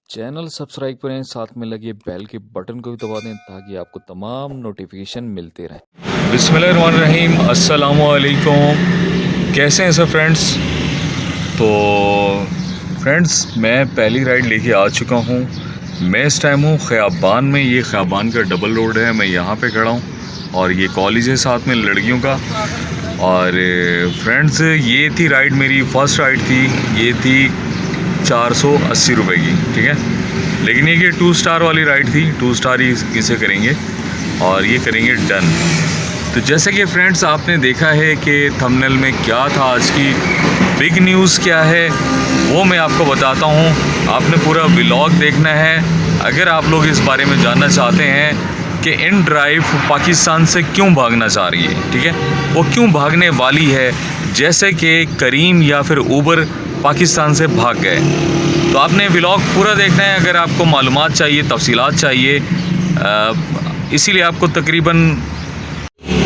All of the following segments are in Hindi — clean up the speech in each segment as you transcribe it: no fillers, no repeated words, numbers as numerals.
चैनल सब्सक्राइब करें, साथ में लगे बेल के बटन को भी दबा दें ताकि आपको तमाम नोटिफिकेशन मिलते रहें। बिस्मिल्लाहिर्रहमानिर्रहीम, अस्सलामु अलैकुम। कैसे हैं सब फ्रेंड्स? तो फ्रेंड्स, मैं पहली राइड लेके आ चुका हूँ। मैं इस टाइम हूँ ख़याबान में। ये ख़याबान का डबल रोड है, मैं यहाँ पे खड़ा हूँ और ये कॉलेज है साथ में लड़कियों का। और फ्रेंड्स, ये थी राइड, मेरी फ़र्स्ट राइड थी। ये थी 480 रुपये की, ठीक है। लेकिन ये 2 स्टार वाली राइड थी, 2 स्टार ही इसे करेंगे और ये करेंगे डन। तो जैसे कि फ्रेंड्स, आपने देखा है कि थंबनेल में क्या था, आज की बिग न्यूज़ क्या है वो मैं आपको बताता हूँ। आपने पूरा व्लॉग देखना है अगर आप लोग इस बारे में जानना चाहते हैं कि इन ड्राइव पाकिस्तान से क्यों भागना चाह रही है, ठीक है। वो क्यों भागने वाली है, जैसे कि करीम या फिर ऊबर पाकिस्तान से भाग गए। तो आपने व्लॉग पूरा देखना है अगर आपको मालूमात चाहिए, तफसीलात चाहिए। इसीलिए आपको तकरीबन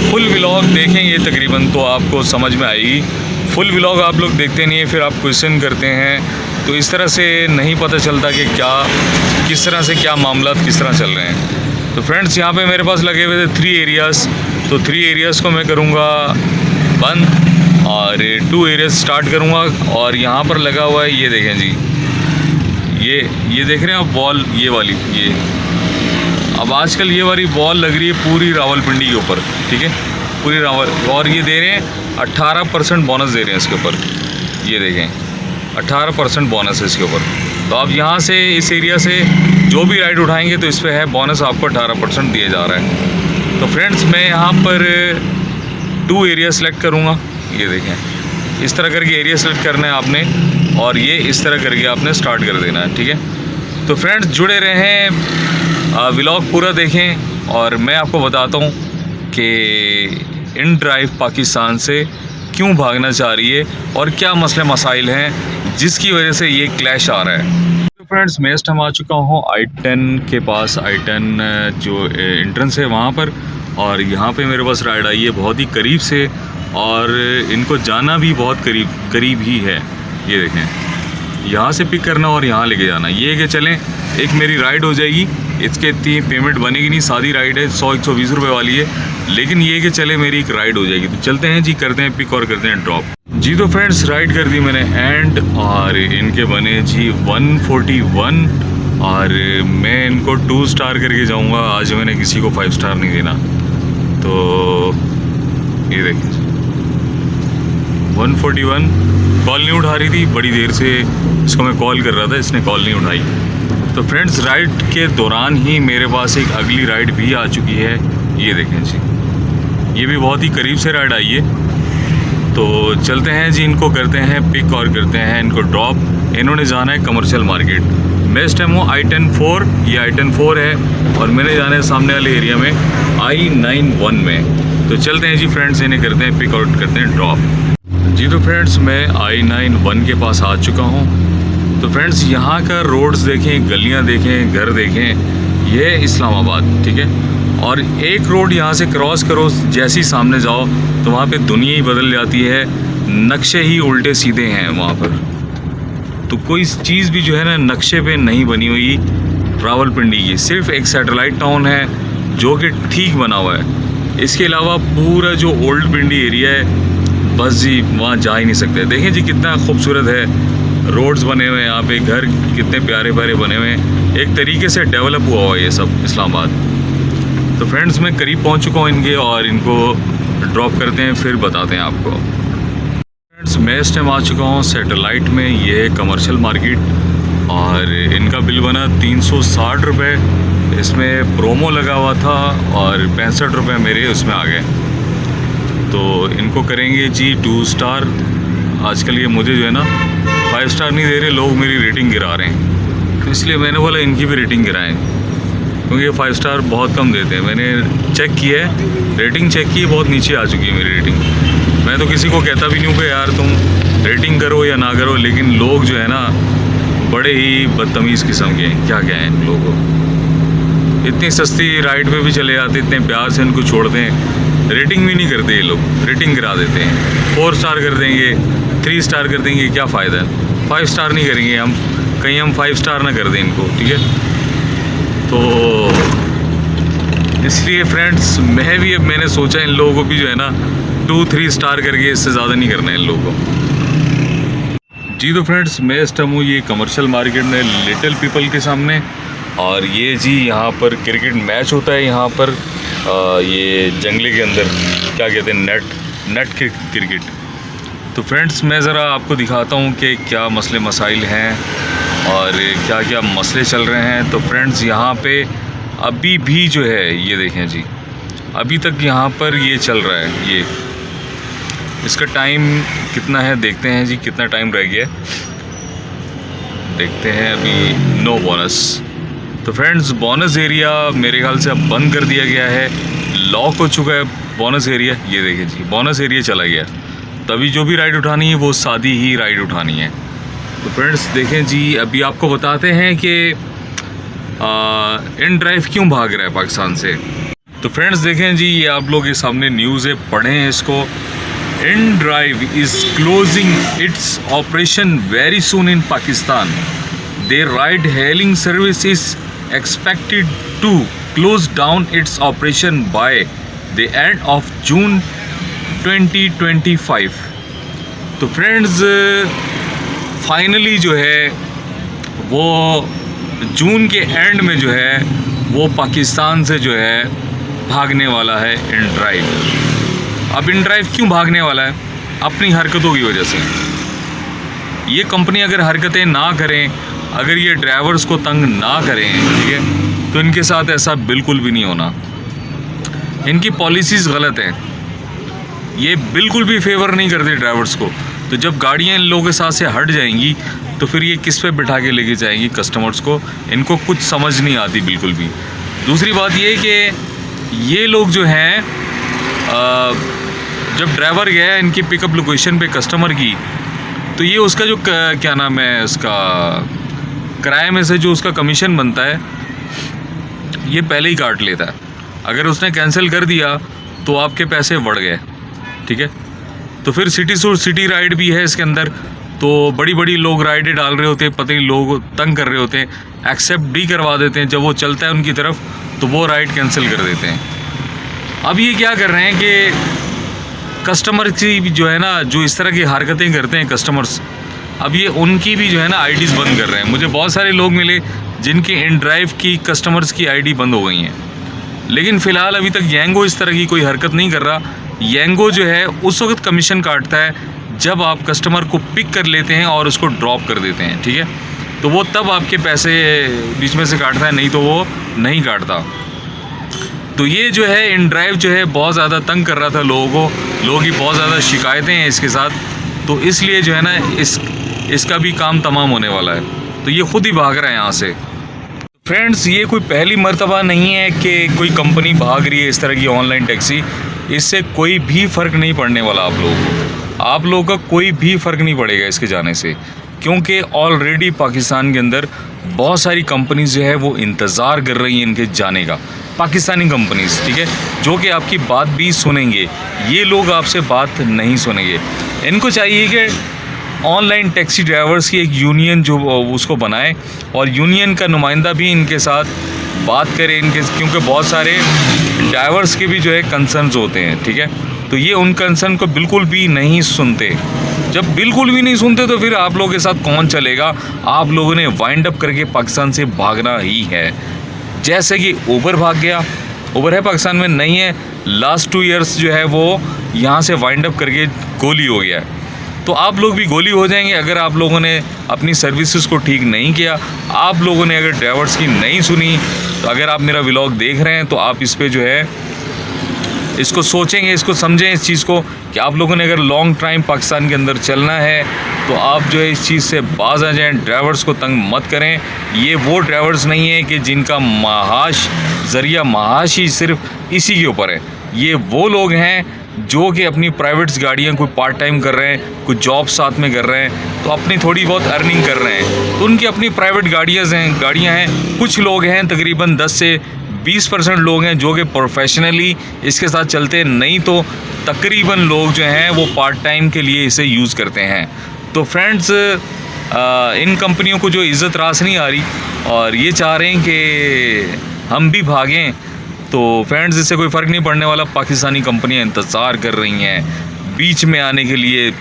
फुल व्लॉग देखेंगे तकरीबन तो आपको समझ में आएगी। फुल व्लॉग आप लोग देखते नहीं है, फिर आप क्वेश्चन करते हैं, तो इस तरह से नहीं पता चलता कि क्या किस तरह से क्या मामला किस तरह चल रहे हैं। तो फ्रेंड्स, यहाँ पे मेरे पास लगे हुए थे 3 एरियाज़। तो 3 एरियाज़ को मैं करूँगा बंद और 2 एरियाज़ स्टार्ट करूँगा। और यहाँ पर लगा हुआ है, ये देखें जी, ये देख रहे हैं आप वॉल, ये वाली, ये अब आजकल ये वाली वॉल लग रही है पूरी रावलपिंडी के ऊपर, ठीक है, पूरी रावल। और ये दे रहे हैं 18% बोनस दे रहे हैं इसके ऊपर। ये देखें 18% बोनस है इसके ऊपर। तो आप यहाँ से इस एरिया से जो भी राइड उठाएंगे तो इस पर है बोनस, आपको 18% दिया जा रहा है। तो फ्रेंड्स, मैं यहाँ पर 2 एरिया सेलेक्ट करूँगा। ये देखें, इस तरह करके एरिया सेलेक्ट करना है आपने और ये इस तरह करके आपने स्टार्ट कर देना है, ठीक है। तो फ्रेंड्स, जुड़े रहें, व्लॉग पूरा देखें और मैं आपको बताता हूँ कि इन ड्राइव पाकिस्तान से क्यों भागना चाह रही है और क्या मसले मसाइल हैं जिसकी वजह से ये क्लैश आ रहा है। तो फ्रेंड्स, मैं इस टाइम आ चुका हूँ I10 के पास। I10 जो एंट्रेंस है वहाँ पर, और यहाँ पे मेरे पास राइड आई है बहुत ही करीब से और इनको जाना भी बहुत करीब ही है। ये देखें, यहाँ से पिक करना और यहाँ लेके जाना। ये कि चलें, एक मेरी राइड हो जाएगी, इसके इतनी पेमेंट बनेगी नहीं, सादी राइड है, 100-120 रुपये वाली है, लेकिन ये कि चले मेरी एक राइड हो जाएगी। तो चलते हैं जी, करते हैं पिक और करते हैं ड्रॉप जी। तो फ्रेंड्स, राइड कर दी मैंने एंड, और इनके बने जी 141 और मैं इनको 2 स्टार करके जाऊंगा। आज मैंने किसी को 5 स्टार नहीं देना। तो ये देखिए 141 कॉल नहीं उठा रही थी, बड़ी देर से इसको मैं कॉल कर रहा था, इसने कॉल नहीं उठाई। तो फ्रेंड्स, राइड के दौरान ही मेरे पास एक अगली राइड भी आ चुकी है। ये देखें जी, ये भी बहुत ही करीब से राइड आई है। तो चलते हैं जी, इनको करते हैं पिक और करते हैं इनको ड्रॉप। इन्होंने जाना है कमर्शियल मार्केट। मैं इस टाइम हूँ I10-4, ये I10-4 है और मैंने जाना है सामने वाले एरिया में I91 में। तो चलते हैं जी फ्रेंड्स, इन्हें करते हैं पिक और करते हैं ड्रॉप जी। तो फ्रेंड्स, मैं I91 के पास आ चुका हूँ। तो फ्रेंड्स, यहाँ का रोड्स देखें, गलियाँ देखें, घर देखें, ये है इस्लामाबाद, ठीक है। और एक रोड यहाँ से क्रॉस करो, जैसे ही सामने जाओ तो वहाँ पे दुनिया ही बदल जाती है, नक्शे ही उल्टे सीधे हैं वहाँ पर। तो कोई चीज़ भी जो है ना नक्शे पे नहीं बनी हुई रावलपिंडी की। सिर्फ एक सैटेलाइट टाउन है जो कि ठीक बना हुआ है। इसके अलावा पूरा जो ओल्ड पिंडी एरिया है, बस जी वहाँ जा ही नहीं सकते। देखें जी कितना खूबसूरत है, रोड्स बने हुए हैं यहाँ पे, घर कितने प्यारे प्यारे बने हुए हैं, एक तरीके से डेवलप हुआ हुआ है ये सब इस्लामाबाद। तो फ्रेंड्स, मैं करीब पहुँच चुका हूँ इनके और इनको ड्रॉप करते हैं, फिर बताते हैं आपको। फ्रेंड्स, मैं इस टाइम आ चुका हूँ सैटेलाइट में। ये है कमर्शियल मार्केट और इनका बिल बना 360 रुपये। इसमें प्रोमो लगा हुआ था और 65 रुपये मेरे उसमें आ गए। तो इनको करेंगे जी 2 स्टार। आजकल ये मुझे जो है ना 5 स्टार नहीं दे रहे लोग, मेरी रेटिंग गिरा रहे हैं, तो इसलिए मैंने बोला इनकी भी रेटिंग गिराएं, क्योंकि ये 5 स्टार बहुत कम देते हैं। मैंने चेक किया है, रेटिंग चेक की है, बहुत नीचे आ चुकी है मेरी रेटिंग। मैं तो किसी को कहता भी नहीं हूँ कि यार तुम रेटिंग करो या ना करो, लेकिन लोग जो है ना बड़े ही बदतमीज़ किस्म के हैं। क्या हैं इन लोगों को, इतनी सस्ती राइड पे भी चले जाते, इतने प्यार से इनको छोड़ते हैं, रेटिंग भी नहीं करते ये लोग, रेटिंग गिरा देते हैं। 4 स्टार कर देंगे, 3 स्टार कर देंगे, क्या फ़ायदा है। 5 स्टार नहीं करेंगे हम, कहीं हम 5 स्टार ना कर दें इनको, ठीक है। तो इसलिए फ्रेंड्स मैंने सोचा इन लोगों को भी जो है ना 2-3 स्टार करके, इससे ज़्यादा नहीं करना है इन लोगों को। जी तो फ्रेंड्स, मैं इस टाइम हूँ ये कमर्शियल मार्केट में लिटिल पीपल के सामने, और ये जी यहाँ पर क्रिकेट मैच होता है यहाँ पर ये जंगले के अंदर, क्या कहते हैं, नेट क्रिकेट। तो फ्रेंड्स मैं ज़रा आपको दिखाता हूँ कि क्या मसले मसाइल हैं और क्या क्या मसले चल रहे हैं। तो फ्रेंड्स यहाँ पे अभी भी जो है ये देखें जी, अभी तक यहाँ पर ये चल रहा है। ये इसका टाइम कितना है देखते हैं जी, कितना टाइम रह गया देखते हैं। अभी नो बोनस। तो फ्रेंड्स बोनस एरिया मेरे ख्याल से अब बंद कर दिया गया है, लॉक हो चुका है बोनस एरिया। ये देखें जी, बोनस एरिया चला गया। तभी जो भी राइड उठानी है वो सादी ही राइड उठानी है। तो फ्रेंड्स देखें जी, अभी आपको बताते हैं कि इन ड्राइव क्यों भाग रहा है पाकिस्तान से। तो फ्रेंड्स देखें जी, ये आप लोग के सामने न्यूज़ है, पढ़ें इसको। InDrive is closing its operation very soon in Pakistan. Their ride hailing service is expected to close down its operation by the end of June 2025। तो फ्रेंड्स फाइनली जो है वो जून के एंड में जो है वो पाकिस्तान से जो है भागने वाला है इन ड्राइव। अब इन ड्राइव क्यों भागने वाला है? अपनी हरकतों की वजह से। ये कंपनी अगर हरकतें ना करें, अगर ये ड्राइवर्स को तंग ना करें, ठीक है, तो इनके साथ ऐसा बिल्कुल भी नहीं होना। इनकी पॉलिसीज़ गलत हैं, ये बिल्कुल भी फेवर नहीं करते ड्राइवर्स को। तो जब गाड़ियाँ इन लोगों के साथ से हट जाएंगी तो फिर ये किस पे बिठा के लेके जाएंगी कस्टमर्स को? इनको कुछ समझ नहीं आती बिल्कुल भी। दूसरी बात ये कि ये लोग जो हैं जब ड्राइवर गया इनकी पिकअप लोकेशन पे कस्टमर की, तो ये उसका जो क्या नाम है, उसका किराए में से जो उसका कमीशन बनता है ये पहले ही काट लेता है। अगर उसने कैंसिल कर दिया तो आपके पैसे बढ़ गए, ठीक है। तो फिर सिटी राइड भी है इसके अंदर, तो बड़ी बड़ी लोग राइडें डाल रहे होते हैं, पता नहीं लोग तंग कर रहे होते हैं, एक्सेप्ट भी करवा देते हैं। जब वो चलता है उनकी तरफ तो वो राइड कैंसिल कर देते हैं। अब ये क्या कर रहे हैं कि कस्टमर की जो है ना, जो इस तरह की हरकतें करते हैं कस्टमर्स, अब ये उनकी भी जो है ना आईडीज़ बंद कर रहे हैं। मुझे बहुत सारे लोग मिले जिनकी इन ड्राइव की कस्टमर्स की आईडी बंद हो गई हैं, लेकिन फ़िलहाल अभी तक येंगो इस तरह की कोई हरकत नहीं कर रहा। येंगो जो है उस वक्त कमीशन काटता है जब आप कस्टमर को पिक कर लेते हैं और उसको ड्रॉप कर देते हैं, ठीक है, तो वो तब आपके पैसे बीच में से काटता है, नहीं तो वो नहीं काटता। तो ये जो है इन ड्राइव जो है बहुत ज़्यादा तंग कर रहा था लोगों को, लोगों की बहुत ज़्यादा शिकायतें हैं इसके साथ, तो इसलिए जो है ना इसका भी काम तमाम होने वाला है। तो ये ख़ुद ही भाग रहा है यहाँ से। फ्रेंड्स ये कोई पहली मर्तबा नहीं है कि कोई कंपनी भाग रही है इस तरह की ऑनलाइन टैक्सी। इससे कोई भी फ़र्क नहीं पड़ने वाला आप लोगों को, आप लोगों का कोई भी फ़र्क नहीं पड़ेगा इसके जाने से, क्योंकि ऑलरेडी पाकिस्तान के अंदर बहुत सारी कंपनीज़ जो है वो इंतज़ार कर रही हैं इनके जाने का, पाकिस्तानी कंपनीज़, ठीक है, जो कि आपकी बात भी सुनेंगे। ये लोग आपसे बात नहीं सुनेंगे। इनको चाहिए कि ऑनलाइन टैक्सी ड्राइवर्स की एक यूनियन जो उसको बनाए और यूनियन का नुमाइंदा भी इनके साथ बात करे इनके, क्योंकि बहुत सारे ड्राइवर्स के भी जो है कंसर्न्स होते हैं, ठीक है। तो ये उन कंसर्न को बिल्कुल भी नहीं सुनते। जब बिल्कुल भी नहीं सुनते तो फिर आप लोगों के साथ कौन चलेगा? आप लोगों ने वाइंड अप करके पाकिस्तान से भागना ही है। जैसे कि उबर भाग गया, उबर है पाकिस्तान में नहीं है, लास्ट 2 ईयर्स जो है वो यहाँ से वाइंड अप करके गोली हो गया है। तो आप लोग भी गोली हो जाएंगे अगर आप लोगों ने अपनी सर्विसेज को ठीक नहीं किया, आप लोगों ने अगर ड्राइवर्स की नहीं सुनी। तो अगर आप मेरा व्लॉग देख रहे हैं तो आप इस पे जो है इसको सोचेंगे, इसको समझें इस चीज़ को कि आप लोगों ने अगर लॉन्ग टाइम पाकिस्तान के अंदर चलना है तो आप जो है इस चीज़ से बाज आ जाएं, ड्राइवर्स को तंग मत करें। ये वो ड्राइवर्स नहीं है कि जिनका माहाश ही सिर्फ इसी के ऊपर है। ये वो लोग हैं जो कि अपनी प्राइवेट्स गाड़ियाँ कोई पार्ट टाइम कर रहे हैं, कुछ जॉब साथ में कर रहे हैं, तो अपनी थोड़ी बहुत अर्निंग कर रहे हैं, तो उनकी अपनी प्राइवेट गाड़ियाँ हैं। कुछ लोग हैं, तकरीबन 10 से 20% लोग हैं जो कि प्रोफेशनली इसके साथ चलते हैं, नहीं तो तकरीबन लोग जो हैं वो पार्ट टाइम के लिए इसे यूज़ करते हैं। तो फ्रेंड्स इन कंपनियों को जो इज़्ज़त रास नहीं आ रही और ये चाह रहे हैं कि हम भी भागें, तो फ्रेंड्स इससे कोई फ़र्क नहीं पड़ने वाला। पाकिस्तानी कंपनियां इंतज़ार कर रही हैं बीच में आने के लिए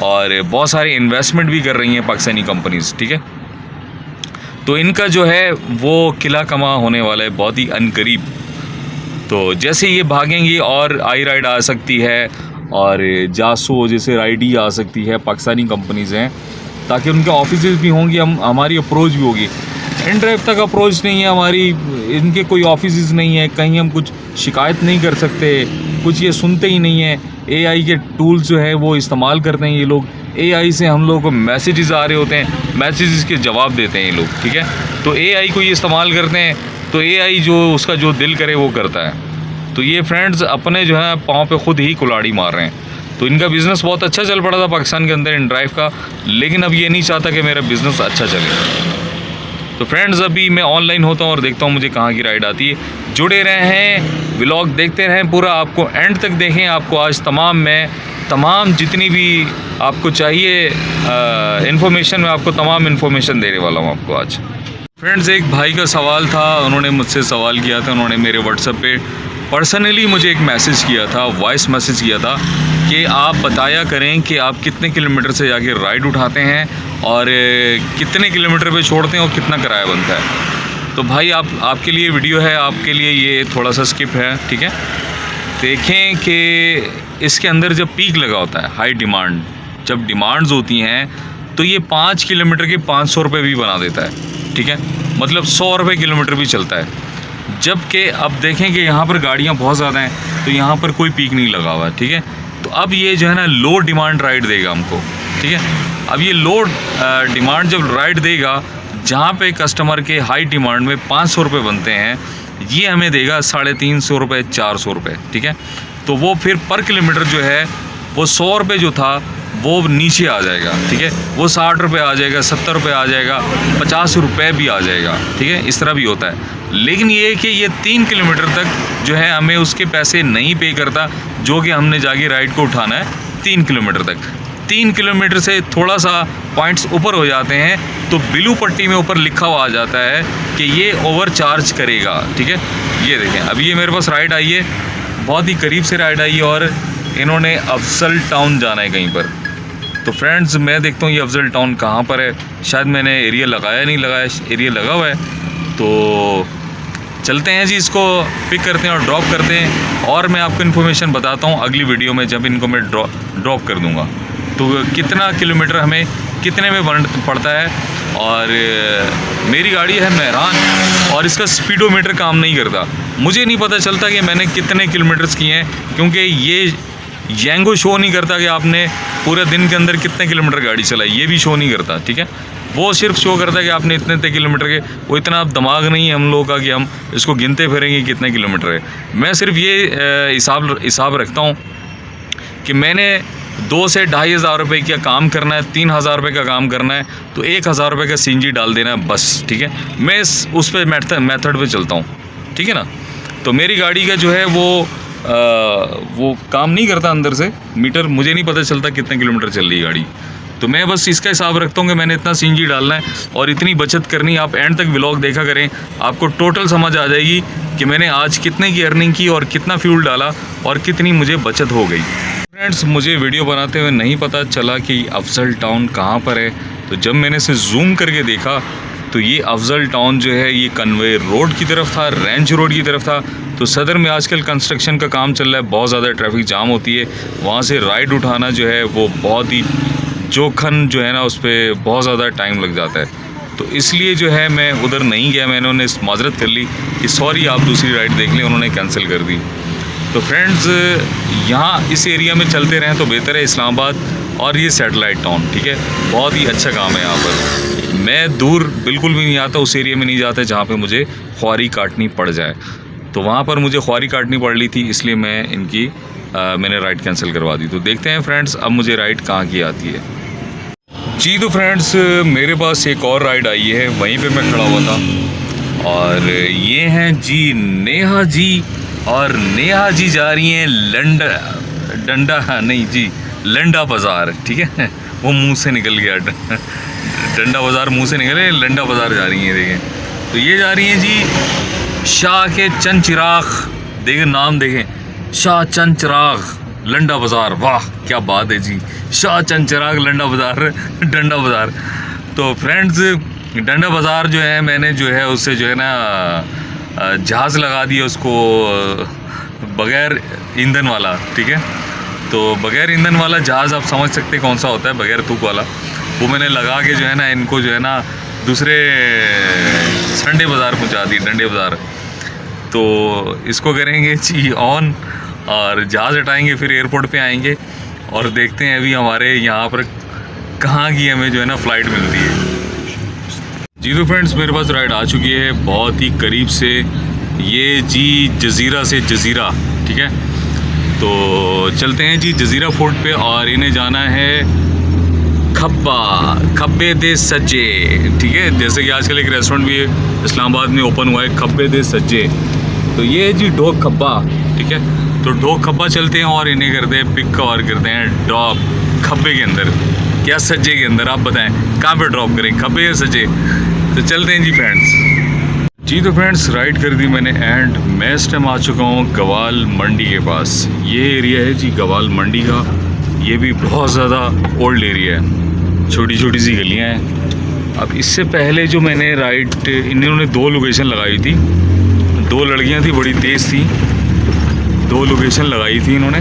और बहुत सारे इन्वेस्टमेंट भी कर रही हैं पाकिस्तानी कंपनीज़, ठीक है। तो इनका जो है वो किला कमा होने वाला है बहुत ही अनकरीब। तो जैसे ये भागेंगी और आई राइड आ सकती है और जासो जैसे राइड ही आ सकती है, पाकिस्तानी कंपनीज़ हैं, ताकि उनके ऑफिसेज भी होंगी, हमारी अप्रोच भी होगी। इनड्राइव तक अप्रोच नहीं है हमारी, इनके कोई ऑफिसेज नहीं है, कहीं हम कुछ शिकायत नहीं कर सकते, कुछ ये सुनते ही नहीं है। एआई के टूल्स जो है वो इस्तेमाल करते हैं ये लोग, एआई से हम लोगों को मैसेजेस आ रहे होते हैं, मैसेजेस के जवाब देते हैं ये लोग, ठीक है। तो एआई को ये इस्तेमाल करते हैं, तो एआई जो उसका जो दिल करे वो करता है। तो ये फ्रेंड्स अपने जो है पाँव पे ख़ुद ही कुल्हाड़ी मार रहे हैं। तो इनका बिज़नेस बहुत अच्छा चल पड़ा था पाकिस्तान के अंदर इनड्राइव का, लेकिन अब ये नहीं चाहता कि मेरा बिज़नेस अच्छा चले। तो फ्रेंड्स अभी मैं ऑनलाइन होता हूँ और देखता हूँ मुझे कहाँ की राइड आती है। जुड़े रहें, व्लॉग देखते रहें पूरा, आपको एंड तक देखें। आपको आज तमाम जितनी भी आपको चाहिए इन्फॉर्मेशन, मैं आपको तमाम इन्फॉर्मेशन देने वाला हूँ आपको आज। फ्रेंड्स एक भाई का सवाल था, उन्होंने मुझसे सवाल किया था, उन्होंने मेरे व्हाट्सएप पे पर्सनली मुझे एक मैसेज किया था, वॉइस मैसेज किया था कि आप बताया करें कि आप कितने किलोमीटर से जाके राइड उठाते हैं और कितने किलोमीटर पे छोड़ते हैं और कितना किराया बनता है। तो भाई आपके लिए वीडियो है, आपके लिए ये थोड़ा सा स्किप है, ठीक है। देखें कि इसके अंदर जब पीक लगा होता है, हाई डिमांड, जब डिमांड्स होती हैं तो ये 5 किलोमीटर के 500 रुपये भी बना देता है, ठीक है। मतलब 100 रुपये किलोमीटर भी चलता है। जबकि अब देखें कि यहाँ पर गाड़ियाँ बहुत ज़्यादा हैं, तो यहाँ पर कोई पीक नहीं लगा हुआ है, ठीक है। तो अब ये जो है ना लो डिमांड राइड देगा हमको, ठीक है। अब ये लो डिमांड जब राइड देगा, जहाँ पे कस्टमर के हाई डिमांड में 500 रुपये बनते हैं, ये हमें देगा 350 रुपये, 400 रुपये, ठीक है। तो वो फिर पर किलोमीटर जो है वो 100 रुपये जो था वो नीचे आ जाएगा, ठीक है। वो 60 रुपये आ जाएगा, 70 रुपये आ जाएगा, 50 रुपये भी आ जाएगा, ठीक है। इस तरह भी होता है। लेकिन ये कि ये 3 किलोमीटर तक जो है हमें उसके पैसे नहीं पे करता, जो कि हमने जाके राइड को उठाना है 3 किलोमीटर तक। 3 किलोमीटर से थोड़ा सा पॉइंट्स ऊपर हो जाते हैं तो ब्लू पट्टी में ऊपर लिखा हुआ आ जाता है कि ये ओवर चार्ज करेगा, ठीक है। ये देखें अभी ये मेरे पास राइड आई है, बहुत ही करीब से राइड आई है और इन्होंने अफजल टाउन जाना है कहीं पर। तो फ्रेंड्स मैं देखता हूँ ये अफजल टाउन कहाँ पर है, शायद मैंने एरिया लगाया नहीं लगाया, एरिया लगा हुआ है। तो चलते हैं जी, इसको पिक करते हैं और ड्रॉप करते हैं और मैं आपको इन्फॉर्मेशन बताता हूँ अगली वीडियो में, जब इनको मैं ड्रॉप कर दूँगा। तो कितना किलोमीटर हमें कितने में पड़ता है। और मेरी गाड़ी है मेहरान और इसका स्पीडोमीटर काम नहीं करता, मुझे नहीं पता चलता कि मैंने कितने किलोमीटर्स किए हैं, क्योंकि ये येंगो शो नहीं करता कि आपने पूरे दिन के अंदर कितने किलोमीटर गाड़ी चलाई, ये भी शो नहीं करता, ठीक है। वो सिर्फ शो करता है कि आपने इतने किलोमीटर के, वो इतना दिमाग नहीं है हम लोगों का कि हम इसको गिनते फिरेंगे कितने किलोमीटर है। मैं सिर्फ ये हिसाब रखता हूँ कि मैंने 2 से 2,500 रुपये का काम करना है, 3,000 रुपये का काम करना है, तो 1,000 रुपये का सीएनजी डाल देना है बस, ठीक है। मैं उस पर मेथड पे चलता हूँ, ठीक है ना। तो मेरी गाड़ी का जो है वो काम नहीं करता अंदर से मीटर, मुझे नहीं पता चलता कितने किलोमीटर चल रही है गाड़ी। तो मैं बस इसका हिसाब रखता हूँ कि मैंने इतना सीएनजी डालना है और इतनी बचत करनी है। आप एंड तक व्लॉग देखा करें, आपको टोटल समझ आ जाएगी कि मैंने आज कितने की अर्निंग की और कितना फ्यूल डाला और कितनी मुझे बचत हो गई। फ्रेंड्स मुझे वीडियो बनाते हुए नहीं पता चला कि अफजल टाउन कहाँ पर है, तो जब मैंने इसे जूम करके देखा तो ये अफजल टाउन जो है ये कन्वे रोड की तरफ था, रेंज रोड की तरफ था। तो सदर में आजकल कंस्ट्रक्शन का काम चल रहा है, बहुत ज़्यादा ट्रैफिक जाम होती है, वहाँ से राइड उठाना जो है वो बहुत ही जोखन जो है ना, उस पर बहुत ज़्यादा टाइम लग जाता है। तो इसलिए जो है मैं उधर नहीं गया, मैंने उन्हें माजरत कर ली कि सॉरी आप दूसरी राइड देख लें, उन्होंने कैंसिल कर दी। तो फ्रेंड्स यहाँ इस एरिया में चलते रहें तो बेहतर है, इस्लामाबाद और ये सैटेलाइट टाउन, ठीक है। बहुत ही अच्छा काम है यहाँ पर। मैं दूर बिल्कुल भी नहीं आता, उस एरिया में नहीं जाता जहाँ पे मुझे ख्वारी काटनी पड़ जाए। तो वहाँ पर मुझे ख्वारी काटनी पड़ रही थी, इसलिए मैंने राइड कैंसिल करवा दी। तो देखते हैं फ्रेंड्स अब मुझे राइड कहाँ की आती है जी। तो फ्रेंड्स मेरे पास एक और राइड आई है, वहीं पे मैं खड़ा हुआ था और ये हैं जी नेहा जी, और नेहा जी जा रही हैं लंडा बाज़ार, ठीक है। वो मुंह से निकल गया। डंडा बाज़ार मुंह से निकले, लंडा बाज़ार जा रही हैं देखें। तो ये जा रही हैं जी शाह के चंद चिराग, देखें नाम देखें, शाह चंद चिराग लंडा बाज़ार। वाह क्या बात है जी, शाह चंद चिराग लंडा बाज़ार, डंडा बाज़ार। तो फ्रेंड्स डंडा बाज़ार जो है मैंने जो है उससे जो है ना जहाज़ लगा दिया उसको, बग़ैर ईंधन वाला, ठीक है। तो बग़ैर ईंधन वाला जहाज़ आप समझ सकते हैं कौन सा होता है, बग़ैर तुक वाला। वो मैंने लगा के जो है ना इनको जो है ना दूसरे संडे बाज़ार पहुंचा दी, डंडे बाज़ार। तो इसको करेंगे जी ऑन और जहाज़ हटाएंगे, फिर एयरपोर्ट पे आएंगे और देखते हैं अभी हमारे यहाँ पर कहाँ की हमें जो है ना फ़्लाइट मिलती है। जी तो फ्रेंड्स मेरे पास राइड आ चुकी है बहुत ही करीब से, ये जी जज़ीरा से जज़ीरा, ठीक है। तो चलते हैं जी जज़ीरा फोर्ट पे और इन्हें जाना है खब्बे दे सज्जे, ठीक है। जैसे कि आजकल एक रेस्टोरेंट भी इस्लामाबाद में ओपन हुआ है, खब्बे दे सज्जे। तो ये है जी ढोक खब्बा, ठीक है। तो ढोक खब्बा चलते हैं और इन्हें करते हैं पिक और करते हैं ड्रॉप खब्बे के अंदर, क्या सज्जे के अंदर, आप बताएं कहाँ पे ड्रॉप करें, खब्बे या सज्जे। तो चलते हैं जी फ्रेंड्स। जी तो फ्रेंड्स राइड कर दी मैंने एंड मैं इस टाइम आ चुका हूँ गवाल मंडी के पास। ये एरिया है जी गवाल मंडी का, ये भी बहुत ज़्यादा ओल्ड एरिया है, छोटी छोटी सी गलियाँ हैं। अब इससे पहले जो मैंने राइड, इन्होंने 2 लोकेशन लगाई थी, 2 लड़कियाँ थी बड़ी तेज़ थी, 2 लोकेशन लगाई थी इन्होंने।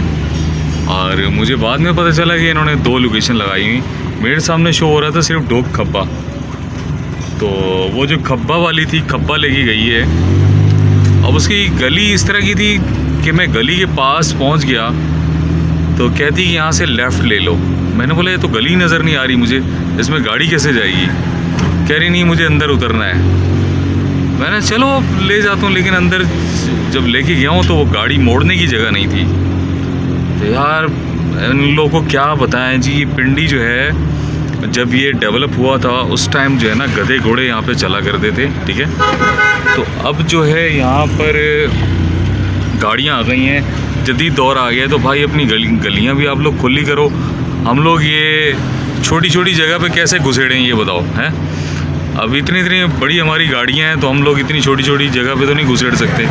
और मुझे बाद में पता चला कि इन्होंने 2 लोकेशन लगाई हुई। मेरे सामने शो हो रहा था सिर्फ ढोक खब्बा, तो वो जो खब्बा वाली थी खब्बा लेके गई है। अब उसकी गली इस तरह की थी कि मैं गली के पास पहुंच गया तो कहती कि यहाँ से लेफ़्ट ले लो। मैंने बोला ये तो गली नज़र नहीं आ रही मुझे, इसमें गाड़ी कैसे जाएगी। कह रही नहीं मुझे अंदर उतरना है। मैंने चलो ले जाता हूँ, लेकिन अंदर जब लेके गया हूँ तो वो गाड़ी मोड़ने की जगह नहीं थी। तो यार इन लोगों को क्या बताएं जी, ये पिंडी जो है जब ये डेवलप हुआ था उस टाइम जो है ना गधे घोड़े यहाँ पे चला करते थे, ठीक है। तो अब जो है यहाँ पर गाड़ियाँ आ गई हैं, जदीद दौर आ गया है। तो भाई अपनी गलियाँ भी आप लोग खुली करो, हम लोग ये छोटी छोटी जगह पे कैसे घुसेड़ें ये बताओ, हैं। अब इतनी इतनी बड़ी हमारी गाड़ियाँ हैं तो हम लोग इतनी छोटी छोटी जगह पे तो नहीं घुसेड़ सकते।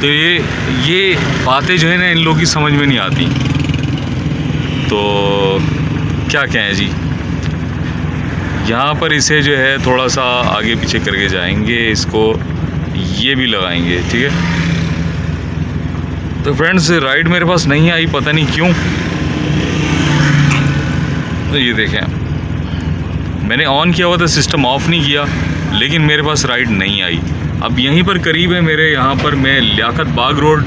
तो ये बातें जो है ना इन लोगों की समझ में नहीं आती। तो क्या कहें जी, यहाँ पर इसे जो है थोड़ा सा आगे पीछे करके जाएंगे, इसको ये भी लगाएंगे, ठीक है। तो फ्रेंड्स राइड मेरे पास नहीं आई, पता नहीं क्यों। तो ये देखें मैंने ऑन किया हुआ था, सिस्टम ऑफ नहीं किया, लेकिन मेरे पास राइड नहीं आई। अब यहीं पर करीब है मेरे, यहाँ पर मैं लियाकत बाग रोड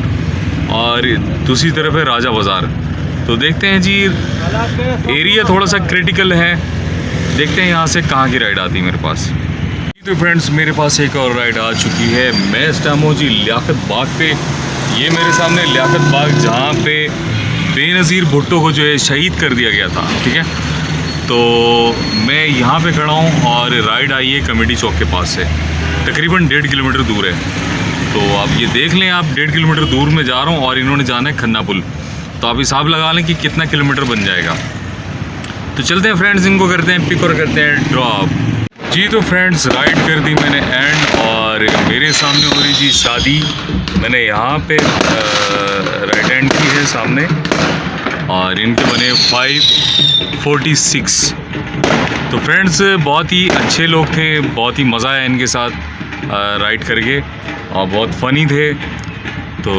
और दूसरी तरफ है राजा बाज़ार। तो देखते हैं जी, एरिया थोड़ा सा क्रिटिकल है, देखते हैं यहाँ से कहाँ की राइड आती है मेरे पास। तो फ्रेंड्स मेरे पास एक और राइड आ चुकी है। मैं इस टाइम हूँ जी लियाकत बाग पे। ये मेरे सामने लियाकत बाग जहाँ पे बेनज़ीर भुट्टो को जो है शहीद कर दिया गया था, ठीक है। तो मैं यहाँ पे खड़ा हूँ और राइड आई है कमेटी चौक के पास से, तकरीबन 1.5 किलोमीटर दूर है। तो आप ये देख लें, आप 1.5 किलोमीटर दूर में जा रहा हूँ और इन्होंने जाना है खन्ना पुल। तो आप हिसाब लगा लें कि कितना किलोमीटर बन जाएगा। तो चलते हैं फ्रेंड्स, इनको करते हैं पिक और करते हैं ड्रॉप। जी तो फ्रेंड्स राइड कर दी मैंने एंड और मेरे सामने हो रही थी शादी। मैंने यहाँ पे राइट हैंड की है सामने और इनके बने 546। तो फ्रेंड्स बहुत ही अच्छे लोग थे, बहुत ही मज़ा आया इनके साथ राइड करके और बहुत फ़नी थे। तो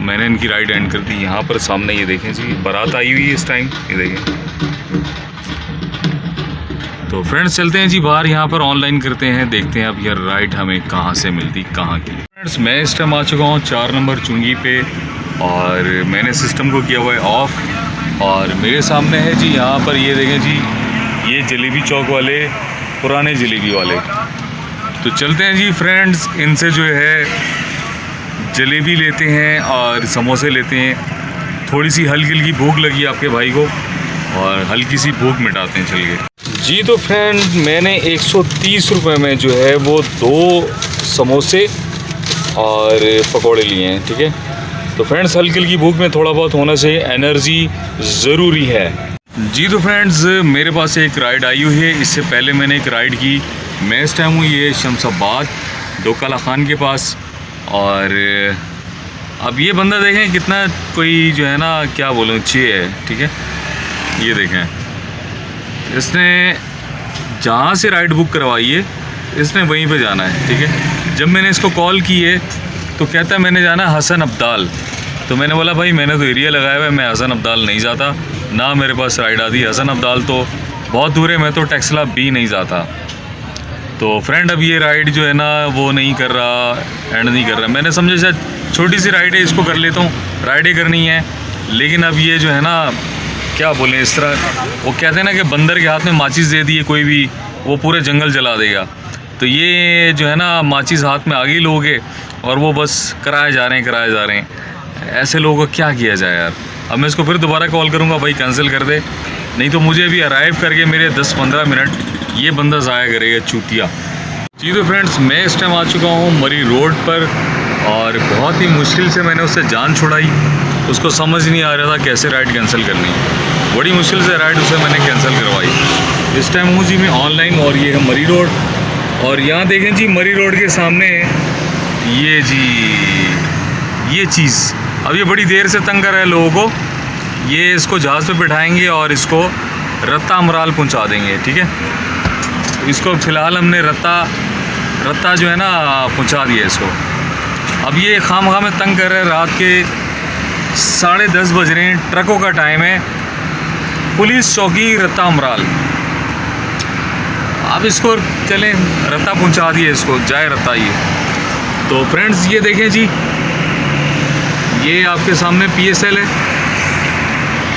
मैंने इनकी राइड एंड कर दी। यहाँ पर सामने ये देखें जी बारात आई हुई है इस टाइम, ये देखें। तो फ्रेंड्स चलते हैं जी बाहर, यहाँ पर ऑनलाइन करते हैं, देखते हैं अब यार राइड हमें कहाँ से मिलती कहाँ की। फ्रेंड्स मैं इस टाइम आ चुका हूँ 4 नंबर चुंगी पे और मैंने सिस्टम को किया हुआ है ऑफ। और मेरे सामने है जी यहाँ पर ये देखें जी, ये जलेबी चौक वाले, पुराने जलेबी वाले। तो चलते हैं जी फ्रेंड्स, इनसे जो है जलेबी लेते हैं और समोसे लेते हैं। थोड़ी सी हल्की हल्की भूख लगी आपके भाई को और हल्की सी भूख मिटाते हैं चल के। जी तो फ्रेंड मैंने 130 रुपये में जो है वो 2 समोसे और पकौड़े लिए हैं, ठीक है। तो फ्रेंड्स हल्की हल्की भूख में थोड़ा बहुत होना चाहिए, एनर्जी ज़रूरी है। जी तो फ्रेंड्स, मेरे पास एक राइड आई हुई है। इससे पहले मैंने एक राइड की। मैं इस टाइम हूँ ये शमशाबाद डोकाला खान के पास। और अब ये बंदा देखें कितना कोई जो है ना, क्या बोलूँ, चे है। ठीक है, ये देखें, इसने जहाँ से राइड बुक करवाई है इसने वहीं पे जाना है। ठीक है, जब मैंने इसको कॉल की है तो कहता है मैंने जाना है हसन अब्दाल। तो मैंने बोला भाई मैंने तो एरिया लगाया हुआ है, मैं हसन अब्दाल नहीं जाता, ना मेरे पास राइड आती। हसन अब्दाल तो बहुत दूर है, मैं तो टेक्सला भी नहीं जाता। तो फ्रेंड अब ये राइड जो है ना वो नहीं कर रहा, एंड नहीं कर रहा। मैंने समझा शायद छोटी सी राइड है, इसको कर लेता हूँ, राइडें करनी है। लेकिन अब ये जो है ना, क्या बोलें, इस तरह वो कहते हैं ना कि बंदर के हाथ में माचिस दे दिए कोई भी, वो पूरे जंगल जला देगा। तो ये जो है ना माचिस हाथ में आ गई लोगों के, और वो बस कराए जा रहे हैं। ऐसे लोगों को क्या किया जाए यार। अब मैं इसको फिर दोबारा कॉल करूँगा, भाई कैंसिल कर दे, नहीं तो मुझे भी अराइव करके मेरे 10-15 मिनट ये बंदा ज़ाया करेगा, चूतिया। जी तो फ्रेंड्स, मैं इस टाइम आ चुका हूँ मरी रोड पर, और बहुत ही मुश्किल से मैंने उससे जान छुड़ाई। उसको समझ नहीं आ रहा था कैसे राइड कैंसिल करनी है। बड़ी मुश्किल से राइड उसे मैंने कैंसिल करवाई। इस टाइम हूँ जी मैं ऑनलाइन, और ये है मरी रोड। और यहाँ देखें जी, मरी रोड के सामने ये जी ये चीज़, अब ये बड़ी देर से तंग कर रहा है लोगों को। ये इसको जहाज़ पे बिठाएंगे और इसको रत्ता अमराल पहुंचा देंगे। ठीक है, तो इसको फ़िलहाल हमने रत्ता जो है ना पहुंचा दिया इसको। अब ये खामखा में तंग कर रहे हैं। रात के 10:30 बज रहे हैं, ट्रकों का टाइम है। पुलिस चौकी रत्ता अमराल, अब इसको चलें रत्ता पहुंचा दिए, इसको जाए रत्ता ये। तो फ्रेंड्स ये देखें जी, ये आपके सामने PSL है,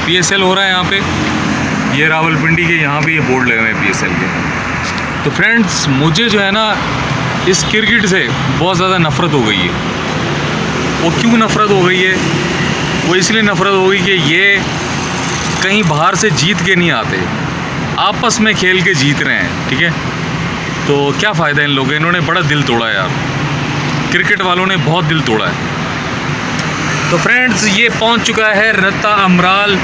PSL हो रहा है यहाँ पे। ये रावलपिंडी के यहाँ पे ये बोर्ड लगे हुए हैं PSL के। तो फ्रेंड्स मुझे जो है ना इस क्रिकेट से बहुत ज़्यादा नफ़रत हो गई है। वो क्यों नफ़रत हो गई है? वो इसलिए नफ़रत हो गई कि ये कहीं बाहर से जीत के नहीं आते, आपस में खेल के जीत रहे हैं। ठीक है, तो क्या फ़ायदा इन लोगों, इन्होंने बड़ा दिल तोड़ा है यार, क्रिकेट वालों ने बहुत दिल तोड़ा है। तो फ्रेंड्स ये पहुंच चुका है रत्ता अमराल।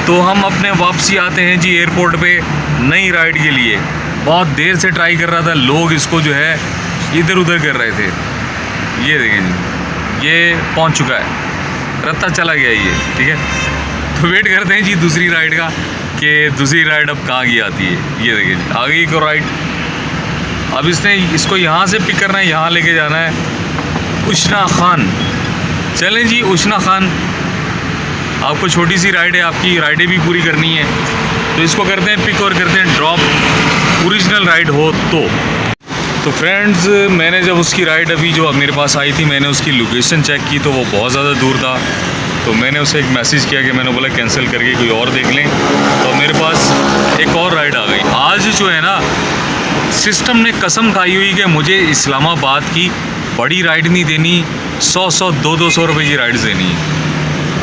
तो हम अपने वापसी आते हैं जी एयरपोर्ट पे नई राइड के लिए। बहुत देर से ट्राई कर रहा था, लोग इसको जो है इधर उधर कर रहे थे। ये देखें जी, ये पहुंच चुका है, रत्ता चला गया ये। ठीक है, तो वेट करते हैं जी दूसरी राइड का, कि दूसरी राइड अब कहाँ की आती है। ये देखिए जी, आ गई एक राइड। अब इसने इसको यहाँ से पिक करना है, यहाँ लेके जाना है उशना खान। चलें जी उशना खान, आपको छोटी सी राइड है, आपकी राइडें भी पूरी करनी है, तो इसको करते हैं पिक और करते हैं ड्रॉप, ओरिजिनल राइड हो तो फ्रेंड्स मैंने जब उसकी राइड अभी जो मेरे पास आई थी, मैंने उसकी लोकेशन चेक की तो वो बहुत ज़्यादा दूर था। तो मैंने उसे एक मैसेज किया कि मैंने बोला कैंसिल करके कोई और देख लें। तो मेरे पास एक और राइड आ गई। आज जो है ना सिस्टम ने कसम खाई हुई कि मुझे इस्लामाबाद की बड़ी राइड नहीं देनी, 100-100, 200-200 रुपये की राइड्स देनी है।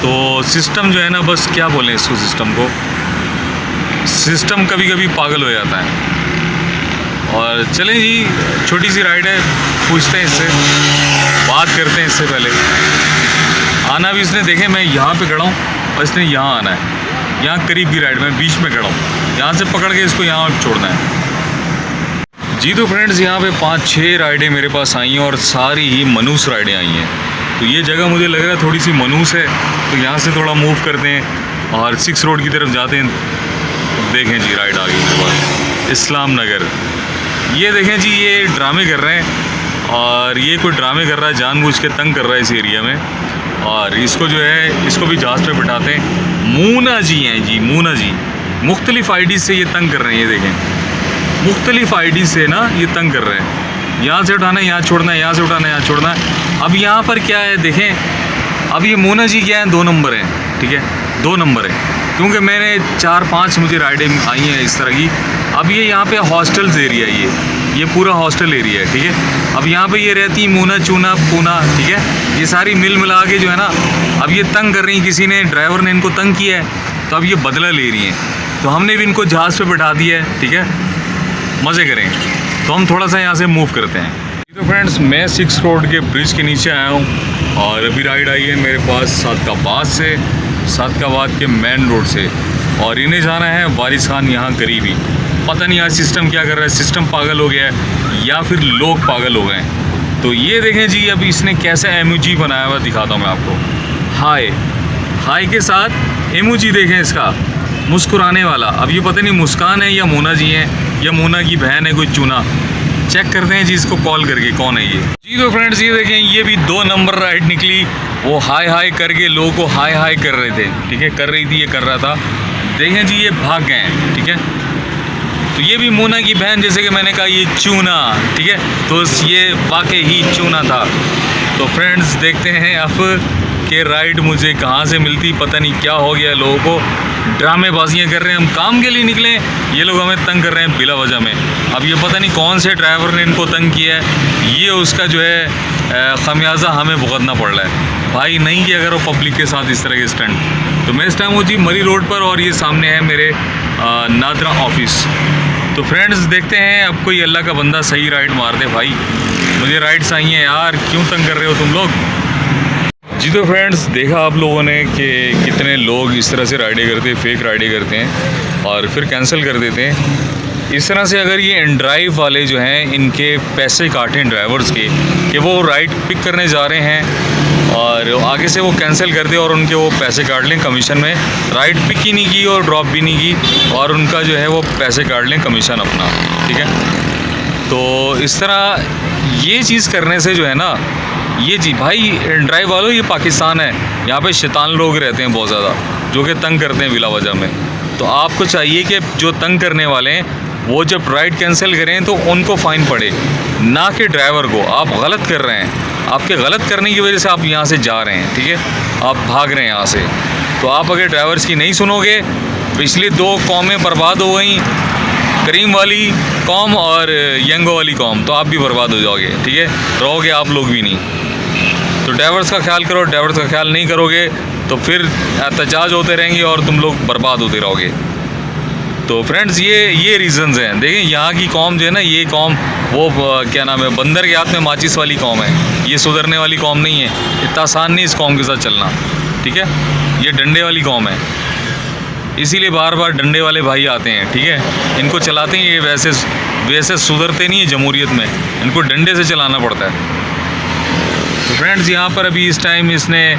तो सिस्टम जो है ना, बस क्या बोलें इसको, सिस्टम कभी कभी पागल हो जाता है। और चलें जी, छोटी सी राइड है, पूछते हैं इससे, बात करते हैं इससे पहले। आना भी इसने, देखें मैं यहाँ पे खड़ा हूँ और इसने यहाँ आना है, यहाँ करीब की राइड में बीच में खड़ा हूँ, यहाँ से पकड़ के इसको यहाँ छोड़ना है। जी तो फ्रेंड्स यहाँ पे 5-6 राइडें मेरे पास आई हैं, और सारी ही मनूस राइडें आई हैं। तो ये जगह मुझे लग रहा है थोड़ी सी मनूस है, तो यहाँ से थोड़ा मूव करते हैं और 6 रोड की तरफ जाते हैं। देखें जी राइड आ गई मेरे पास, इस्लाम नगर। ये देखें जी, ये ड्रामे कर रहे हैं, और ये कोई ड्रामे कर रहा है, जानबूझ के तंग कर रहा है इस एरिया में। और इसको जो है, इसको भी जहाज़ पे बिठाते हैं। मूना जी हैं जी, मूना जी, मुख्तलिफ़ ID से ये तंग कर रहे हैं। ये देखें, मुख्तलिफ़ ID से ना ये तंग कर रहे हैं। यहाँ से उठाना है, यहाँ छोड़ना है, यहाँ से उठाना है, यहाँ छोड़ना है। अब यहाँ पर क्या है देखें, अब ये मूना जी क्या है, 2 नंबर हैं। ठीक है, 2 नंबर है, क्योंकि मैंने 4-5 मुझे राइडें आई हैं इस तरह की। अब ये यहाँ पे हॉस्टल्स एरिया है, ये पूरा हॉस्टल एरिया है। ठीक है, अब यहाँ पे ये रहती मूना चूना पूना। ठीक है, ये सारी मिल मिला के जो है ना, अब ये तंग कर रही हैं, किसी ने, ड्राइवर ने इनको तंग किया है, तो अब ये बदला ले रही हैं। तो हमने भी इनको जहाज़ पे बैठा दिया है। ठीक है, मज़े करें। तो हम थोड़ा सा यहाँ से मूव करते हैं। तो फ्रेंड्स मैं 6 रोड के ब्रिज के नीचे आया हूँ, और अभी राइड आई है मेरे पास सादकाबाद से, सादकाबाद के मेन रोड से। और इन्हें जाना है वारिस खान यहाँ करीब ही। पता नहीं आज सिस्टम क्या कर रहा है, सिस्टम पागल हो गया है या फिर लोग पागल हो गए हैं। तो ये देखें जी, अभी इसने कैसे एमोजी बनाया हुआ दिखाता हूँ मैं आपको। हाय के साथ एमोजी देखें इसका, मुस्कुराने वाला। अब ये पता नहीं मुस्कान है या मोना जी हैं या मोना की बहन है कोई चुना। चेक करते हैं जी इसको कॉल करके कौन है ये जी। तो फ्रेंड्स ये देखें, ये भी 2 नंबर राइड निकली। वो हाय करके लोगों को हाय कर रहे थे, ठीक है, कर रही थी, ये कर रहा था। देखें जी ये भाग गए हैं, ठीक है। तो ये भी मोना की बहन, जैसे कि मैंने कहा ये चूना, ठीक है, तो ये वाकई ही चूना था। तो फ्रेंड्स देखते हैं अब कि राइड मुझे कहाँ से मिलती, पता नहीं क्या हो गया लोगों को। ड्रामेबाजियाँ कर रहे हैं, हम काम के लिए निकले, ये लोग हमें तंग कर रहे हैं बिला वजह में। अब ये पता नहीं कौन से ड्राइवर ने इनको तंग किया है, ये उसका जो है खमियाजा हमें भुगतना पड़ रहा है। भाई नहीं किया करो पब्लिक के साथ इस तरह के स्टंट। तो मैं इस टाइम हूँ जी मरी रोड पर, और ये सामने है मेरे नादरा ऑफिस। तो फ्रेंड्स देखते हैं अब कोई अल्लाह का बंदा सही राइड मार दे। भाई मुझे राइड चाहिए यार, क्यों तंग कर रहे हो तुम लोग जी। तो फ्रेंड्स देखा आप लोगों ने कि कितने लोग इस तरह से राइडें करते हैं, फेक राइडें करते हैं और फिर कैंसिल कर देते हैं। इस तरह से अगर ये इनड्राइव वाले जो हैं इनके पैसे काटें ड्राइवर्स के कि वो राइड पिक करने जा रहे हैं और आगे से वो कैंसिल कर दे और उनके वो पैसे काट लें कमीशन में। राइड पिक ही नहीं की और ड्रॉप भी नहीं की और उनका जो है वो पैसे काट लें कमीशन अपना, ठीक है। तो इस तरह ये चीज़ करने से जो है ना, ये जी भाई ड्राइव वालों, ये पाकिस्तान है, यहाँ पे शैतान लोग रहते हैं बहुत ज़्यादा जो कि तंग करते हैं बिला वजह में। तो आपको चाहिए कि जो तंग करने वाले हैं वो जब राइड कैंसिल करें तो उनको फ़ाइन पड़े, ना कि ड्राइवर को। आप गलत कर रहे हैं, आपके गलत करने की वजह से आप यहाँ से जा रहे हैं, ठीक है, आप भाग रहे हैं यहाँ से। तो आप अगर ड्राइवर्स की नहीं सुनोगे, पिछली 2 कौमें बर्बाद हो गई, करीम वाली कौम और यंगो वाली कौम, तो आप भी बर्बाद हो जाओगे, ठीक है, रहोगे आप लोग भी नहीं। तो ड्राइवर्स का ख्याल करो, ड्राइवर्स का ख्याल नहीं करोगे तो फिर एहतजाज होते रहेंगे और तुम लोग बर्बाद होते रहोगे। तो फ्रेंड्स ये रीज़न्स हैं। देखें यहाँ की कौम जो है ना, ये कौम वो क्या नाम है, बंदर के हाथ में माचिस वाली कौम है। ये सुधरने वाली कौम नहीं है, इतना आसान नहीं इस कौम के साथ चलना, ठीक है। ये डंडे वाली कौम है, इसीलिए बार बार डंडे वाले भाई आते हैं, ठीक है। इनको चलाते हैं, ये वैसे सुधरते नहीं है जमहूरियत में, इनको डंडे से चलाना पड़ता है। तो फ्रेंड्स यहाँ पर अभी इस टाइम इसने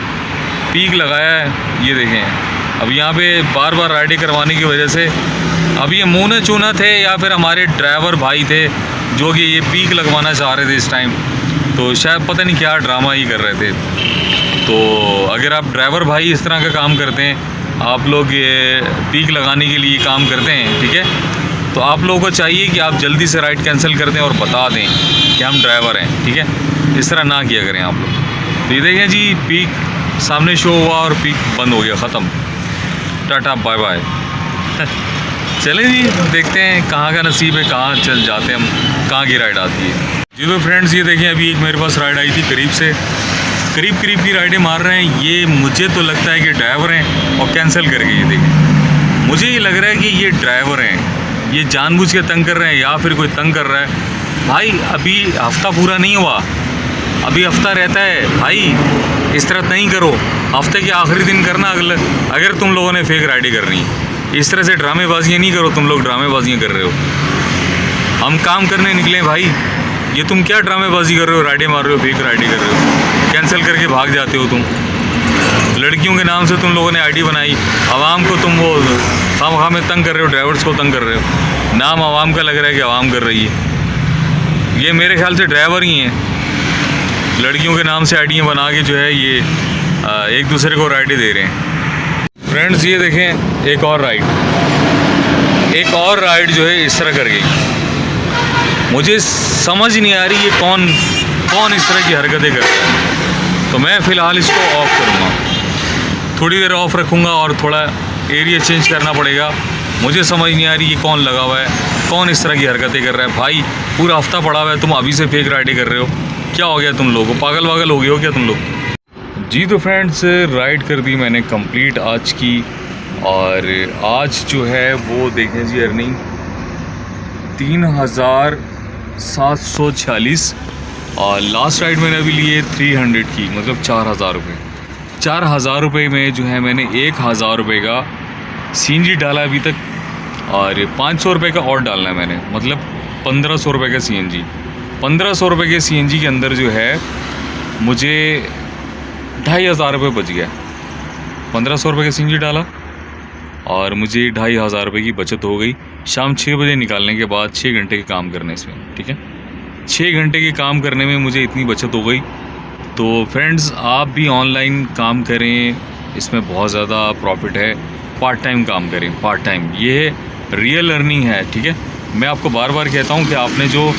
पीक लगाया है, ये देखें। अब यहाँ पे बार बार राइडें करवाने की वजह से, अब ये मुँह चूना थे या फिर हमारे ड्राइवर भाई थे जो कि ये पीक लगवाना चाह रहे थे इस टाइम। तो शायद पता नहीं क्या ड्रामा ही कर रहे थे। तो अगर आप ड्राइवर भाई इस तरह का काम करते हैं, आप लोग ये पीक लगाने के लिए काम करते हैं, ठीक है, तो आप लोगों को चाहिए कि आप जल्दी से राइड कैंसिल कर दें और बता दें कि हम ड्राइवर हैं, ठीक है। इस तरह ना किया करें आप लोग। तो ये देखें जी, पीक सामने शो हुआ और पीक बंद हो गया, ख़त्म, टाटा बाय बाय। चलें जी, देखते हैं कहाँ का नसीब है, कहाँ चल जाते हैं हम, कहाँ की राइड आती है जी। तो फ्रेंड्स ये देखें, अभी एक मेरे पास राइड आई थी, करीब की राइडें मार रहे हैं। ये मुझे तो लगता है कि ड्राइवर हैं और कैंसिल कर गए। ये देखें, मुझे ये लग रहा है कि ये ड्राइवर हैं, ये जानबूझ के तंग कर रहे हैं या फिर कोई तंग कर रहा है। भाई अभी हफ्ता पूरा नहीं हुआ, अभी हफ्ता रहता है भाई, इस तरह नहीं करो। हफ्ते के आखिरी दिन करना अगर तुम लोगों ने फेक राइडें करनी, इस तरह से ड्रामेबाजियाँ नहीं करो। तुम लोग ड्रामेबाजियाँ कर रहे हो, हम काम करने निकले भाई, ये तुम क्या ड्रामेबाजी कर रहे हो, राइडें मार रहे हो, फेक राइडें कर रहे हो, कैंसिल करके भाग जाते हो तुम। लड़कियों के नाम से तुम लोगों ने आईडी बनाई, आवाम को तुम वो खामखा में तंग कर रहे हो, ड्राइवर्स को तंग कर रहे हो। नाम आवाम का लग रहा है कि आवाम कर रही है, ये मेरे ख्याल से ड्राइवर ही हैं। लड़कियों के नाम से आईडियाँ बना के जो है ये एक दूसरे को राइडें दे रहे हैं। फ्रेंड्स ये देखें, एक और राइड जो है इस तरह कर गई। मुझे समझ नहीं आ रही ये कौन इस तरह की हरकतें कर रहा है। तो मैं फ़िलहाल इसको ऑफ़ करूँगा, थोड़ी देर ऑफ़ रखूँगा और थोड़ा एरिया चेंज करना पड़ेगा। मुझे समझ नहीं आ रही ये कौन लगा हुआ है, कौन इस तरह की हरकतें कर रहा है। भाई पूरा हफ्ता पड़ा हुआ है, तुम अभी से फेक राइडें कर रहे हो, क्या हो गया तुम लोगों को, पागल वागल हो गए हो क्या तुम लोग जी। तो फ्रेंड्स राइड कर दी मैंने कंप्लीट आज की, और आज जो है वो देखें जी, अर्निंग 3746, और लास्ट राइड मैंने अभी लिए 300 की, मतलब 4000 रुपये। 4000 रुपये में जो है मैंने 1000 रुपये का सीएनजी डाला अभी तक, और 500 रुपये का और डालना है मैंने, मतलब 1500 रुपये का सीएनजी। 1500 रुपये के सीएनजी के अंदर जो है मुझे 2500 रुपये बच गया। 1500 रुपये का सीएनजी डाला और मुझे 2500 रुपये की बचत हो गई। शाम 6 बजे निकालने के बाद 6 घंटे के काम करने इसमें, ठीक है। 6 घंटे के काम करने में मुझे इतनी बचत हो गई। तो फ्रेंड्स, आप भी ऑनलाइन काम करें, इसमें बहुत ज़्यादा प्रॉफिट है। पार्ट टाइम काम करें, पार्ट टाइम, ये रियल अर्निंग है, ठीक है। मैं आपको बार बार कहता हूँ कि आपने जो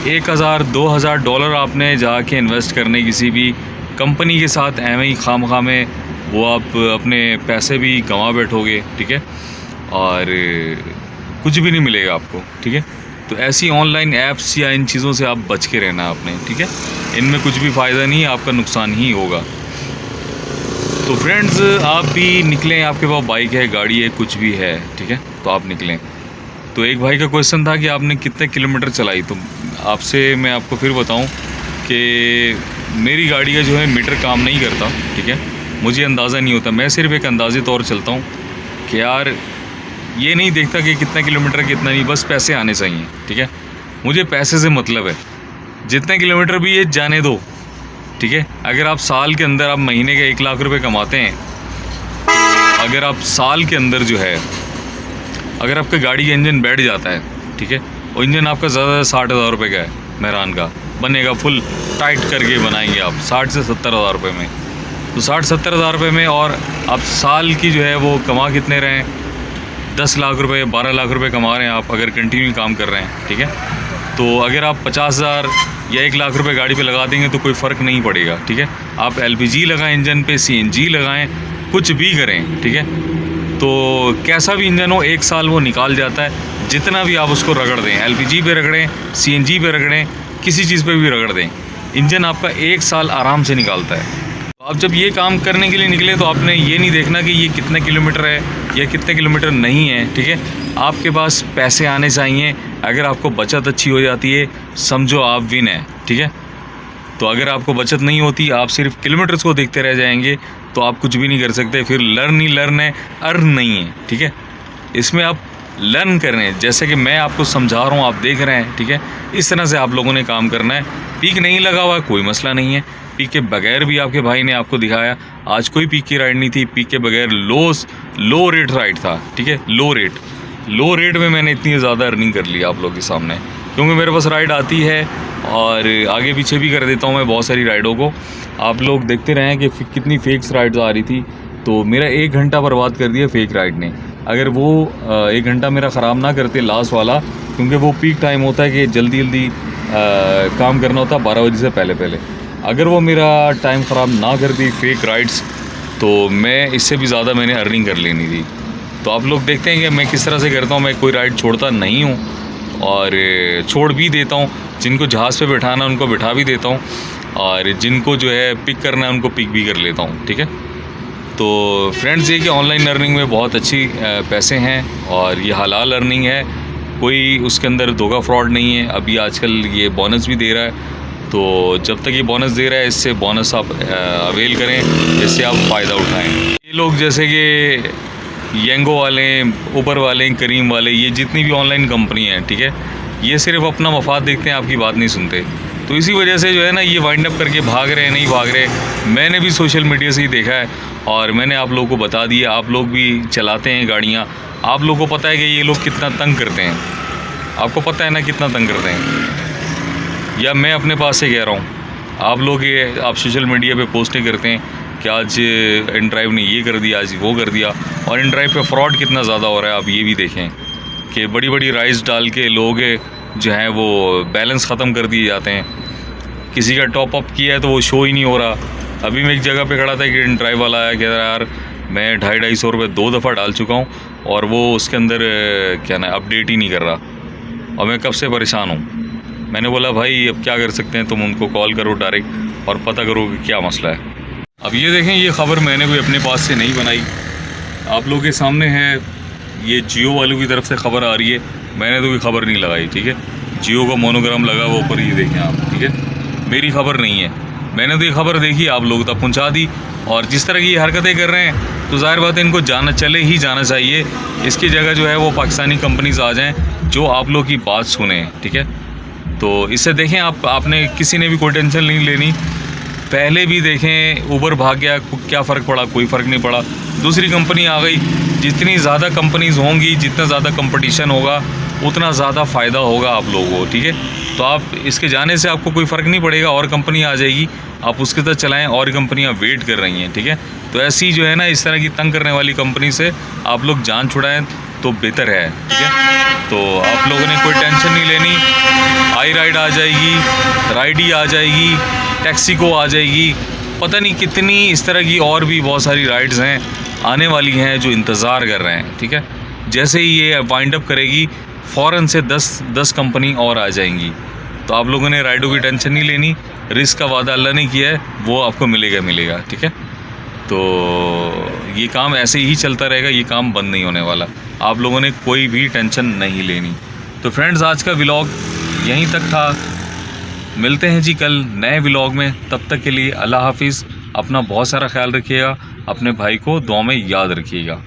1000-2000 डॉलर आपने जाके इन्वेस्ट करने किसी भी कंपनी के साथ एवं ही खामखा में, वो आप अपने पैसे भी गंवा बैठोगे, ठीक है, और कुछ भी नहीं मिलेगा आपको, ठीक है। तो ऐसी ऑनलाइन ऐप्स या इन चीज़ों से आप बच के रहना आपने, ठीक है। इनमें कुछ भी फ़ायदा नहीं है, आपका नुकसान ही होगा। तो फ्रेंड्स, आप भी निकलें, आपके पास बाइक है, गाड़ी है, कुछ भी है, ठीक है, तो आप निकलें। तो एक भाई का क्वेश्चन था कि आपने कितने किलोमीटर चलाई, तो आपसे मैं आपको फिर बताऊं कि मेरी गाड़ी का जो है मीटर काम नहीं करता, ठीक है। मुझे अंदाज़ा नहीं होता, मैं सिर्फ एक अंदाज़े तौर चलता हूँ कि यार ये नहीं देखता कि कितना किलोमीटर कितना नहीं, बस पैसे आने चाहिए, ठीक है। मुझे पैसे से मतलब है, जितने किलोमीटर भी ये जाने दो, ठीक है। अगर आप साल के अंदर आप महीने के 1 लाख रुपए कमाते हैं, तो अगर आप साल के अंदर जो है, अगर आपका गाड़ी का इंजन बैठ जाता है, ठीक है, और इंजन आपका ज़्यादा 60,000 रुपये का है, मेहरान का बनेगा, फुल टाइट करके बनाएंगे आप 60 से 70 हज़ार रुपये में। तो 60-70 हज़ार रुपये में, और आप साल की जो है वो कमा कितने रहे हैं, 10 लाख रुपये 12 लाख रुपये कमा रहे हैं आप, अगर कंटिन्यू काम कर रहे हैं, ठीक है। तो अगर आप 50,000 या 1 लाख रुपए गाड़ी पे लगा देंगे तो कोई फ़र्क नहीं पड़ेगा, ठीक है। आप एलपीजी लगाएं इंजन पे, सीएनजी लगाएं, कुछ भी करें, ठीक है। तो कैसा भी इंजन हो, 1 साल वो निकाल जाता है, जितना भी आप उसको रगड़ दें, एलपीजी पे रगड़ें, सीएनजी पे रगड़ें, किसी चीज़ पे भी रगड़ दें, इंजन आपका 1 साल आराम से निकालता है। तो आप जब ये काम करने के लिए निकले तो आपने ये नहीं देखना कि ये कितने किलोमीटर है या कितने किलोमीटर नहीं है, ठीक है। आपके पास पैसे आने चाहिए। अगर आपको बचत अच्छी हो जाती है, समझो आप विन है, ठीक है। तो अगर आपको बचत नहीं होती, आप सिर्फ किलोमीटर्स को देखते रह जाएंगे, तो आप कुछ भी नहीं कर सकते। फिर लर्न ही लर्न है, अर्न नहीं है, ठीक है। इसमें आप लर्न कर रहे हैं, जैसे कि मैं आपको समझा रहा हूँ, आप देख रहे हैं, ठीक है। इस तरह से आप लोगों ने काम करना है। पीक नहीं लगा हुआ, कोई मसला नहीं है। पीक के बगैर भी आपके भाई ने आपको दिखाया, आज कोई पीक की राइड नहीं थी, पीक के बगैर लो रेट राइड था, ठीक है। लो रेट में मैंने इतनी ज़्यादा अर्निंग कर ली आप लोगों के सामने, क्योंकि मेरे पास राइड आती है और आगे पीछे भी कर देता हूँ मैं बहुत सारी राइडों को। आप लोग देखते रहें कि कितनी फेक्स राइड्स आ रही थी, तो मेरा 1 घंटा बर्बाद कर दिया फेक राइड ने। अगर वो 1 घंटा मेरा ख़राब ना करते लास्ट वाला, क्योंकि वो पीक टाइम होता है कि जल्दी काम करना होता है 12 बजे से पहले। अगर वो मेरा टाइम ख़राब ना करती फेक राइड्स, तो मैं इससे भी ज़्यादा मैंने अर्निंग कर लेनी थी। तो आप लोग देखते हैं कि मैं किस तरह से करता हूँ। मैं कोई राइड छोड़ता नहीं हूँ और छोड़ भी देता हूँ। जिनको जहाज़ पे बैठाना उनको बिठा भी देता हूँ, और जिनको जो है पिक करना है उनको पिक भी कर लेता हूँ, ठीक है। तो फ्रेंड्स, ये कि ऑनलाइन अर्निंग में बहुत अच्छी पैसे हैं और ये हलाल अर्निंग है, कोई उसके अंदर धोखा फ्रॉड नहीं है। अभी आजकल ये बोनस भी दे रहा है, तो जब तक ये बोनस दे रहा है, इससे बोनस आप अवेल करें, इससे आप फ़ायदा उठाएं। ये लोग जैसे कि येंगो वाले, ऊबर वाले, करीम वाले, ये जितनी भी ऑनलाइन कंपनी हैं, ठीक है, ये सिर्फ अपना मफाद देखते हैं, आपकी बात नहीं सुनते। तो इसी वजह से जो है ना, ये वाइंड अप करके भाग रहे हैं, नहीं भाग रहे। मैंने भी सोशल मीडिया से ही देखा है और मैंने आप लोगों को बता दिया। आप लोग भी चलाते हैं गाड़ियाँ, आप लोगों को पता है कि ये लोग कितना तंग करते हैं। आपको पता है ना कितना तंग करते हैं, या मैं अपने पास से कह रहा हूँ। आप लोग ये आप सोशल मीडिया पे पोस्टें करते हैं कि आज इन ड्राइव ने ये कर दिया, आज वो कर दिया, और इन ड्राइव पे फ्रॉड कितना ज़्यादा हो रहा है। आप ये भी देखें कि बड़ी बड़ी राइड्स डाल के लोग जो हैं वो बैलेंस ख़त्म कर दिए जाते हैं। किसी का टॉप अप किया है तो वो शो ही नहीं हो रहा। अभी मैं एक जगह पे खड़ा था कि इन ड्राइव वाला आया, कह रहा यार मैं 250-250 रुपये 2 दफ़ा डाल चुका हूँ और वो उसके अंदर क्या ना अपडेट ही नहीं कर रहा, और मैं कब से परेशान हूँ। मैंने बोला भाई अब क्या कर सकते हैं, तुम उनको कॉल करो डायरेक्ट और पता करो कि क्या मसला है। अब ये देखें, ये ख़बर मैंने कोई अपने पास से नहीं बनाई, आप लोगों के सामने है। ये जियो वालों की तरफ से ख़बर आ रही है, मैंने तो कोई ख़बर नहीं लगाई, ठीक है। जियो का मोनोग्राम लगा हुआ ऊपर, ये देखें आप, ठीक है। मेरी ख़बर नहीं है, मैंने तो ये ख़बर देखी, आप लोगों तक पहुंचा दी। और जिस तरह की हरकतें कर रहे हैं तो ज़ाहिर बात है इनको चले ही जाना चाहिए। इसकी जगह जो है वो पाकिस्तानी कंपनीज़ आ जाएं जो आप लोग की बात सुने, ठीक है। तो इससे देखें आपने किसी ने भी कोई टेंशन नहीं लेनी। पहले भी देखें ऊबर भाग गया, क्या फ़र्क पड़ा, कोई फ़र्क नहीं पड़ा, दूसरी कंपनी आ गई। जितनी ज़्यादा कंपनीज़ होंगी, जितना ज़्यादा कंपटीशन होगा, उतना ज़्यादा फ़ायदा होगा आप लोगों को, ठीक है। तो आप इसके जाने से आपको कोई फ़र्क नहीं पड़ेगा, और कंपनी आ जाएगी, आप उसके साथ चलाएं, और कंपनियां वेट कर रही हैं, ठीक है। तो ऐसी जो है ना, इस तरह की तंग करने वाली कंपनी से आप लोग जान छुड़ाएं तो बेहतर है, ठीक है। तो आप लोगों ने कोई टेंशन नहीं लेनी। आई राइड आ जाएगी, राइडी आ जाएगी, टैक्सिको आ जाएगी, पता नहीं कितनी इस तरह की और भी बहुत सारी राइड्स हैं आने वाली हैं जो इंतज़ार कर रहे हैं, ठीक है। जैसे ही ये वाइंड अप करेगी फ़ौरन से 10 कंपनी और आ जाएंगी। तो आप लोगों ने राइडों की टेंशन नहीं लेनी। रिस्क का वादा अल्लाह ने किया है, वो आपको मिलेगा, ठीक है। तो ये काम ऐसे ही चलता रहेगा, ये काम बंद नहीं होने वाला। आप लोगों ने कोई भी टेंशन नहीं लेनी। तो फ्रेंड्स, आज का व्लॉग यहीं तक था। मिलते हैं जी कल नए व्लॉग में। तब तक के लिए अल्लाह हाफिज़। अपना बहुत सारा ख्याल रखिएगा, अपने भाई को दुआ में याद रखिएगा।